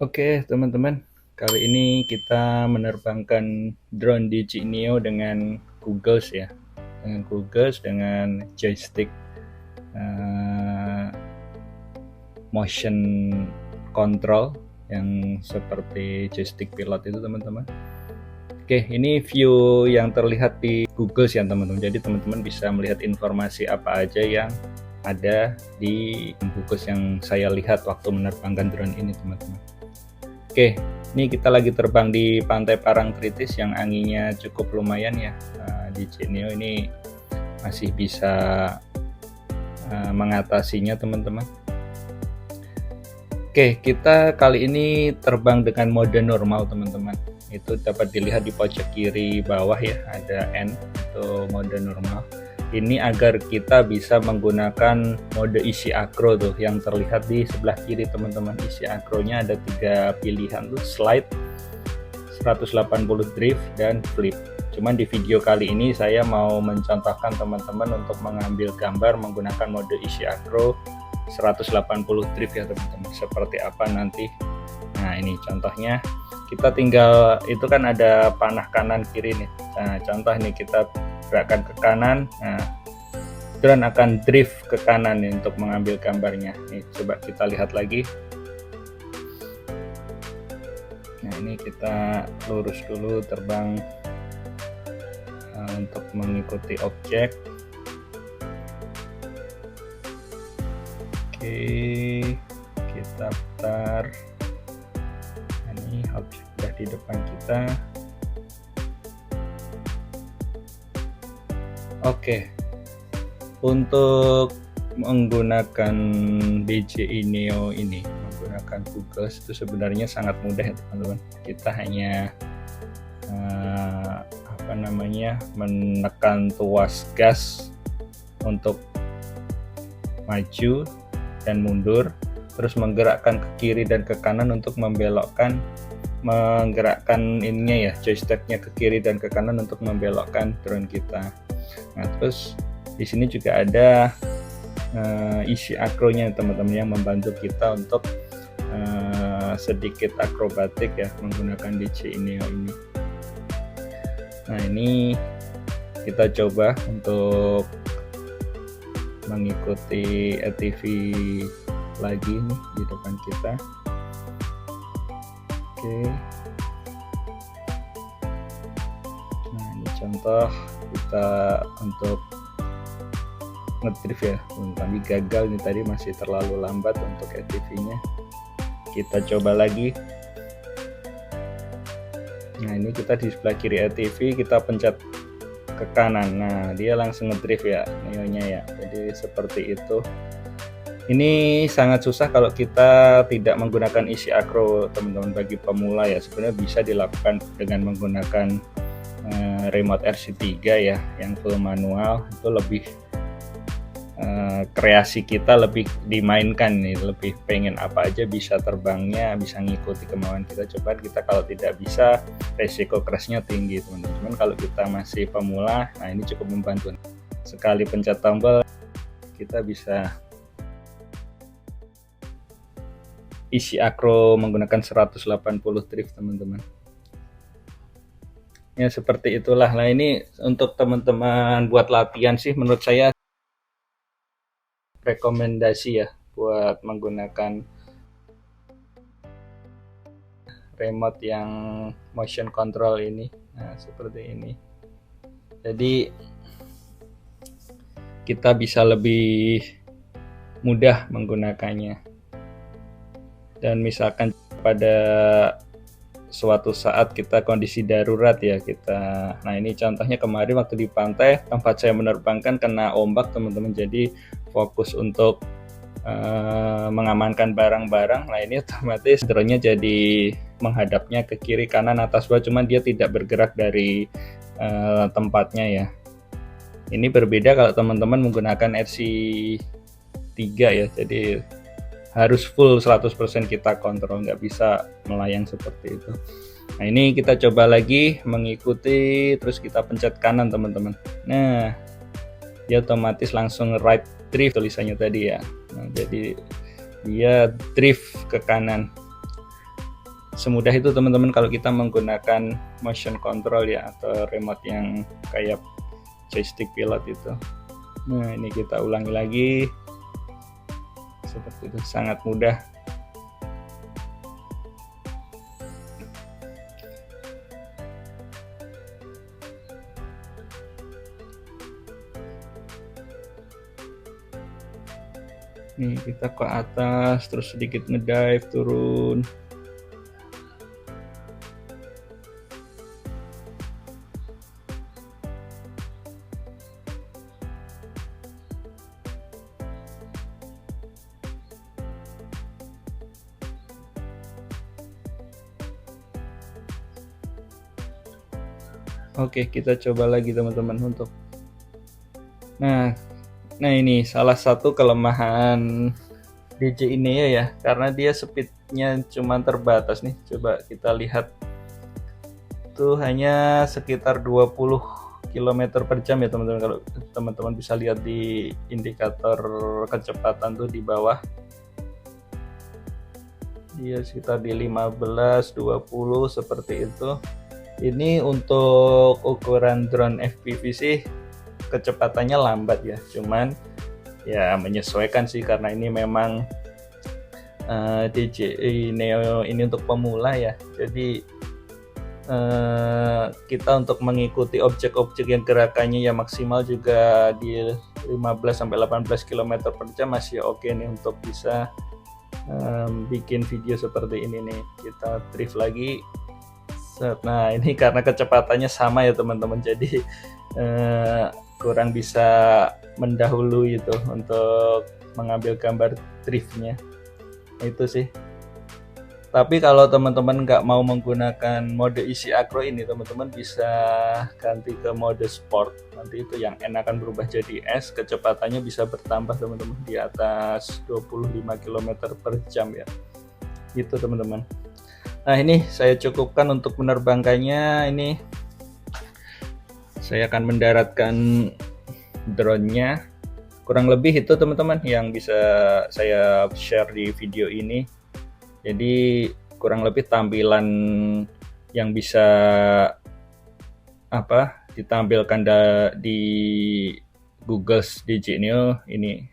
Oke, teman-teman. Kali ini kita menerbangkan drone di Cineo dengan Googles ya. Dengan Googles dengan joystick motion control yang seperti joystick pilot itu, teman-teman. Oke, ini view yang terlihat di Googles ya, teman-teman. Jadi teman-teman bisa melihat informasi apa aja yang ada di Googles yang saya lihat waktu menerbangkan drone ini, teman-teman. Oke, ini kita lagi terbang di Pantai Parangtritis yang anginnya cukup lumayan ya. Di Cineo ini masih bisa mengatasinya, teman-teman. Oke, kita kali ini terbang dengan mode normal, teman-teman. Itu dapat dilihat di pojok kiri bawah ya, ada N itu mode normal. Ini agar kita bisa menggunakan mode isi akro tuh yang terlihat di sebelah kiri, teman-teman. Isi akronya ada 3 pilihan tuh, slide, 180 drift, dan flip. Cuman di video kali ini saya mau mencontohkan teman-teman untuk mengambil gambar menggunakan mode isi akro 180 drift ya, teman-teman. Seperti apa nanti. Nah, ini contohnya. Kita tinggal, itu kan ada panah kanan kiri nih. Nah, contoh nih kita gerakkan ke kanan, nah drone akan drift ke kanan nih untuk mengambil gambarnya. Nih, coba kita lihat lagi. Nah, ini kita lurus dulu terbang untuk mengikuti objek. Oke, kita putar. Nah, ini objek sudah di depan kita. Oke, untuk menggunakan DJI Neo ini, menggunakan Googles itu sebenarnya sangat mudah ya, teman-teman. Kita hanya menekan tuas gas untuk maju dan mundur, terus menggerakkan ke kiri dan ke kanan untuk menggerakkan ininya ya, joysticknya ke kiri dan ke kanan untuk membelokkan drone kita. Nah, terus di sini juga ada isi akronya, teman-teman, yang membantu kita untuk sedikit akrobatik ya menggunakan DJI Neo ini. Nah, ini kita coba untuk mengikuti ATV lagi nih di depan kita. Oke. Nah, ini contoh kita untuk ngedrift ya, tapi gagal nih, tadi masih terlalu lambat untuk ATV-nya. Kita coba lagi. Nah, ini kita di sebelah kiri ATV, kita pencet ke kanan. Nah, dia langsung ngedrift ya Neo-nya ya. Jadi seperti itu. Ini sangat susah kalau kita tidak menggunakan isi akro, teman-teman. Bagi pemula ya, sebenarnya bisa dilakukan dengan menggunakan remote RC3 ya, yang full manual. Itu lebih kreasi kita lebih dimainkan nih, lebih pengen apa aja bisa terbangnya, bisa ngikuti kemauan kita. Coba kita kalau tidak bisa, resiko crashnya tinggi, teman-teman. Cuman kalau kita masih pemula, nah ini cukup membantu. Sekali pencet tombol kita bisa isi akro menggunakan 180 drift, teman-teman. Ya seperti itulah. Nah, ini untuk teman-teman buat latihan sih, menurut saya rekomendasi ya buat menggunakan remote yang motion control ini. Nah, seperti ini. Jadi kita bisa lebih mudah menggunakannya. Dan misalkan pada suatu saat kita kondisi darurat ya, nah ini contohnya kemarin waktu di pantai tempat saya menerbangkan kena ombak, teman-teman. Jadi fokus untuk mengamankan barang-barang. Nah, ini otomatis drone-nya jadi menghadapnya ke kiri, kanan, atas, bawah, cuman dia tidak bergerak dari tempatnya ya. Ini berbeda kalau teman-teman menggunakan RC3 ya, jadi harus full 100% kita kontrol, nggak bisa melayang seperti itu. Nah, ini kita coba lagi mengikuti, terus kita pencet kanan, teman-teman. Nah, dia otomatis langsung right drift tulisannya tadi ya. Nah, jadi dia drift ke kanan. semudah itu teman-teman kalau kita menggunakan motion control ya, atau remote yang kayak joystick pilot itu. Nah ini kita ulangi lagi, seperti itu, sangat mudah. Nih kita ke atas, terus sedikit ngedive turun. Oke, kita coba lagi teman-teman untuk. Nah ini salah satu kelemahan DJ Neo ya, karena dia speednya cuma terbatas nih. Coba kita lihat, tuh hanya sekitar 20 km per jam ya teman-teman. Kalau teman-teman bisa lihat di indikator kecepatan tuh di bawah, dia sekitar di 15-20 seperti itu. Ini untuk ukuran drone FPV sih kecepatannya lambat ya, cuman ya menyesuaikan sih, karena ini memang DJI Neo ini untuk pemula ya. Jadi kita untuk mengikuti objek-objek yang gerakannya ya maksimal juga di 15-18 km per jam masih oke nih untuk bisa bikin video seperti ini nih. Kita drift lagi. Nah ini karena kecepatannya sama ya teman-teman, jadi kurang bisa mendahului itu untuk mengambil gambar driftnya. Itu sih. Tapi kalau teman-teman nggak mau menggunakan mode isi acro ini, teman-teman bisa ganti ke mode sport. Nanti itu yang N akan berubah jadi S, kecepatannya bisa bertambah teman-teman di atas 25 km per jam ya. Gitu teman-teman. Nah ini saya cukupkan untuk menerbangkannya. Ini saya akan mendaratkan drone-nya. Kurang lebih itu teman-teman yang bisa saya share di video ini. Jadi kurang lebih tampilan yang bisa ditampilkan di Google DJI Neo ini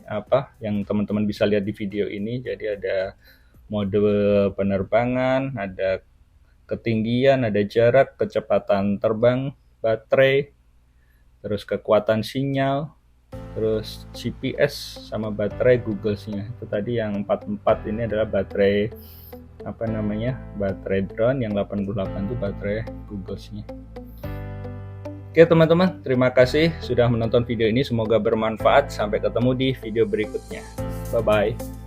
yang teman-teman bisa lihat di video ini. Jadi ada mode penerbangan, ada ketinggian, ada jarak, kecepatan terbang, baterai, terus kekuatan sinyal, terus GPS sama baterai Google-nya. Itu tadi yang 44 ini adalah baterai baterai drone, yang 88 itu baterai Google-nya. Oke teman-teman, terima kasih sudah menonton video ini, semoga bermanfaat. Sampai ketemu di video berikutnya. Bye bye.